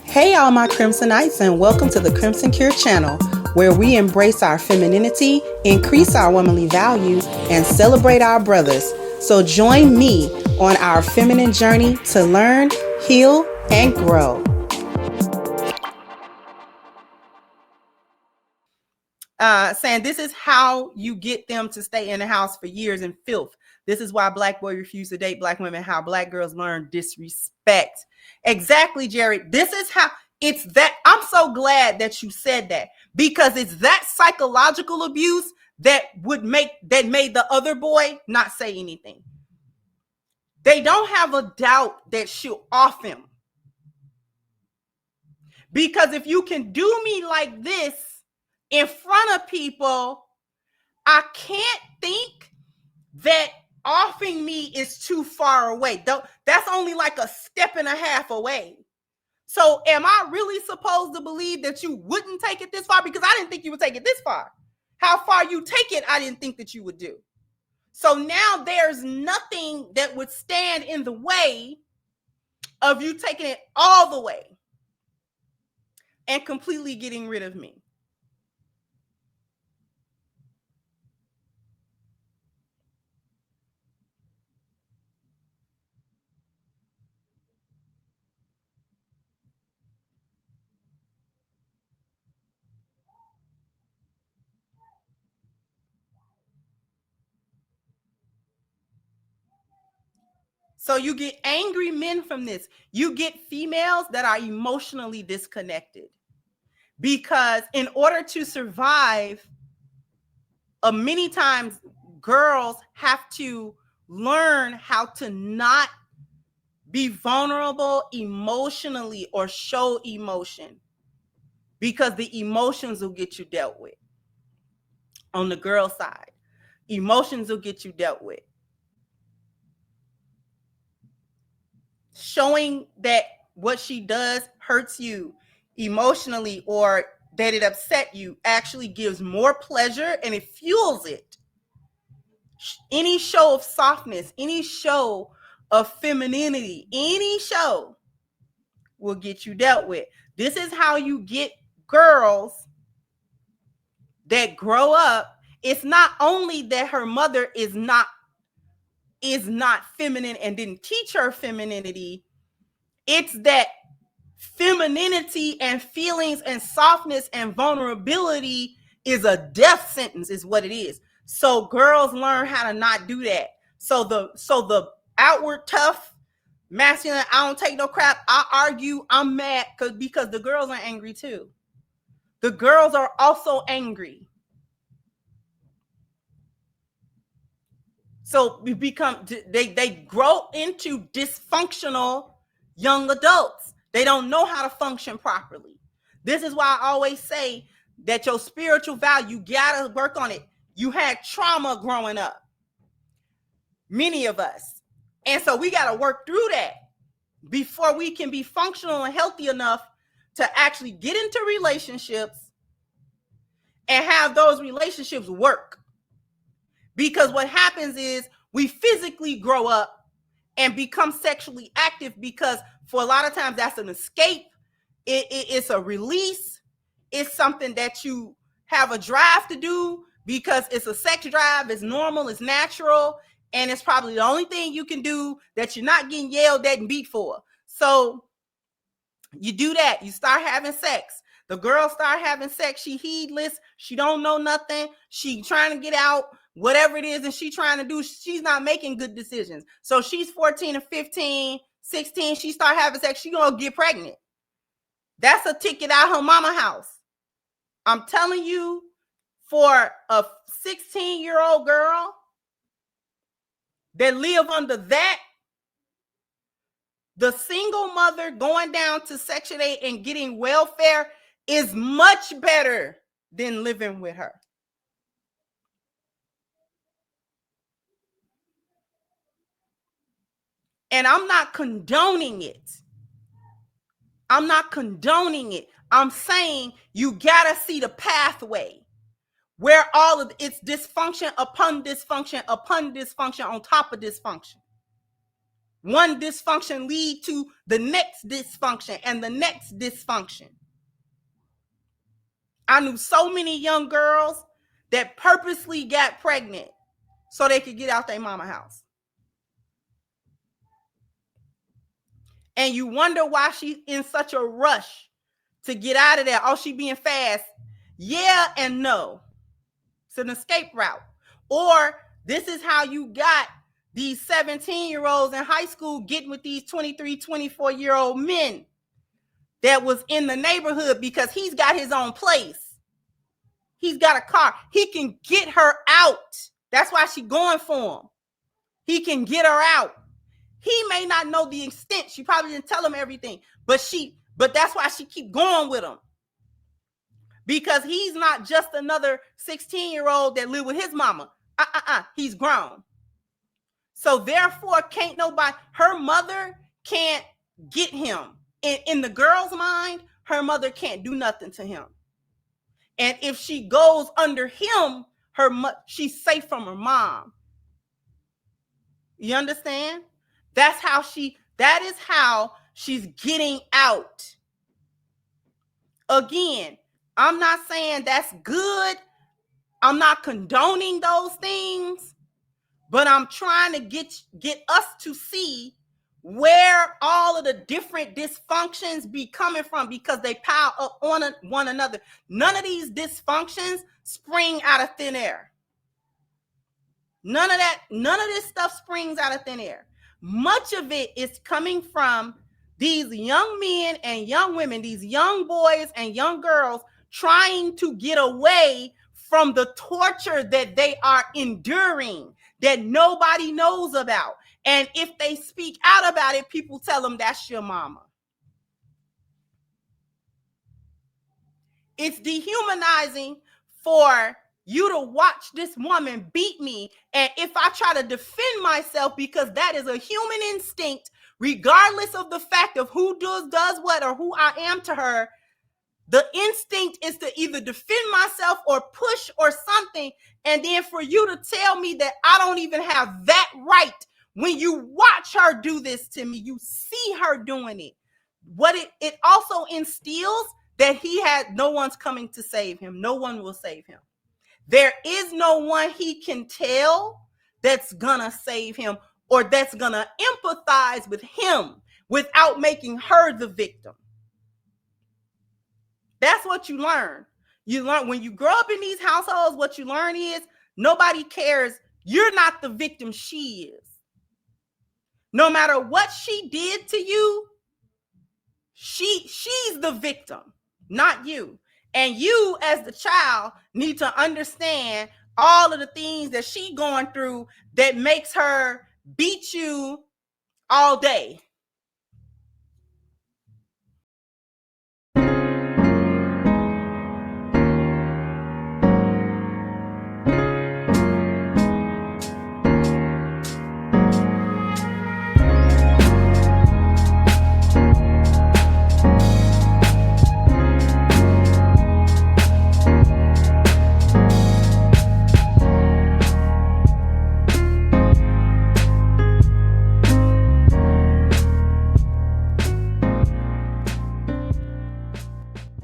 Hey, all my Crimsonites, and welcome to the Crimson Cure channel, where we embrace our femininity, increase our womanly value, and celebrate our brothers. So join me on our feminine journey to learn, heal, and grow. Saying this is how you get them to stay in the house for years in filth. This is why black boys refuse to date black women, how black girls learn disrespect. Exactly, Jared. This is how it's that. I'm so glad that you said that, because it's that psychological abuse that made the other boy not say anything. They don't have a doubt that she'll off him. Because if you can do me like this in front of people, I can't think that offing me is too far away. That's only like a step and a half away. So am I really supposed to believe that you wouldn't take it this far? Because I didn't think you would take it this far. How far you take it, I didn't think that you would do. So now there's nothing that would stand in the way of you taking it all the way and completely getting rid of me. So you get angry men from this. You get females that are emotionally disconnected, because in order to survive, many times girls have to learn how to not be vulnerable emotionally or show emotion, because the emotions will get you dealt with. On the girl side, emotions will get you dealt with. Showing that what she does hurts you emotionally or that it upset you actually gives more pleasure and it fuels it. Any show of softness, any show of femininity, any show will get you dealt with. This is how you get girls that grow up. It's not only that her mother is not feminine and didn't teach her femininity, it's that femininity and feelings and softness and vulnerability is a death sentence, is what it is. So girls learn how to not do that. So the outward tough masculine, I don't take no crap, I argue, I'm mad, because the girls are angry too. The girls are also angry. So we become, they grow into dysfunctional young adults. They don't know how to function properly. This is why I always say that your spiritual value, you gotta work on it. You had trauma growing up, many of us. And so we gotta work through that before we can be functional and healthy enough to actually get into relationships and have those relationships work. Because what happens is we physically grow up and become sexually active, because for a lot of times that's an escape. It's a release. It's something that you have a drive to do because it's a sex drive. It's normal. It's natural. And it's probably the only thing you can do that you're not getting yelled at and beat for. So you do that. You start having sex. The girl start having sex. She heedless. She don't know nothing. She trying to get out, whatever it is that she's trying to do. She's not making good decisions. So she's 14 or 15, 16. She start having sex. She gonna get pregnant. That's a ticket out her mama house. I'm telling you, for a 16-year-old girl that live under that, the single mother going down to Section 8 and getting welfare is much better than living with her. And I'm not condoning it. I'm not condoning it. I'm saying you gotta see the pathway where all of it's dysfunction upon dysfunction upon dysfunction on top of dysfunction. One dysfunction lead to the next dysfunction and the next dysfunction. I knew so many young girls that purposely got pregnant so they could get out their mama house. And you wonder why she's in such a rush to get out of there. Oh, she being fast. Yeah and no. It's an escape route. Or this is how you got these 17-year-olds in high school getting with these 23, 24-year-old men that was in the neighborhood because he's got his own place. He's got a car. He can get her out. That's why she going for him. He can get her out. He may not know the extent. She probably didn't tell him everything, but that's why she keep going with him. Because he's not just another 16-year-old that live with his mama. He's grown. So therefore, can't nobody, her mother can't get him. In the girl's mind, her mother can't do nothing to him. And if she goes under him, she's safe from her mom. You understand? That is how she's getting out. Again, I'm not saying that's good. I'm not condoning those things, but I'm trying to get us to see where all of the different dysfunctions be coming from, because they pile up on one another. None of these dysfunctions spring out of thin air. None of this stuff springs out of thin air. Much of it is coming from these young men and young women, these young boys and young girls trying to get away from the torture that they are enduring, that nobody knows about. And if they speak out about it, people tell them that's your mama. It's dehumanizing for you to watch this woman beat me. And if I try to defend myself, because that is a human instinct, regardless of the fact of who does what or who I am to her, the instinct is to either defend myself or push or something. And then for you to tell me that I don't even have that right, when you watch her do this to me, you see her doing it. What it also instills that no one's coming to save him. No one will save him. There is no one he can tell that's gonna save him or that's gonna empathize with him without making her the victim. That's what you learn. You learn when you grow up in these households, what you learn is nobody cares. You're not the victim, she is. No matter what she did to you, she's the victim, not you. And you as the child need to understand all of the things that she's going through that makes her beat you all day.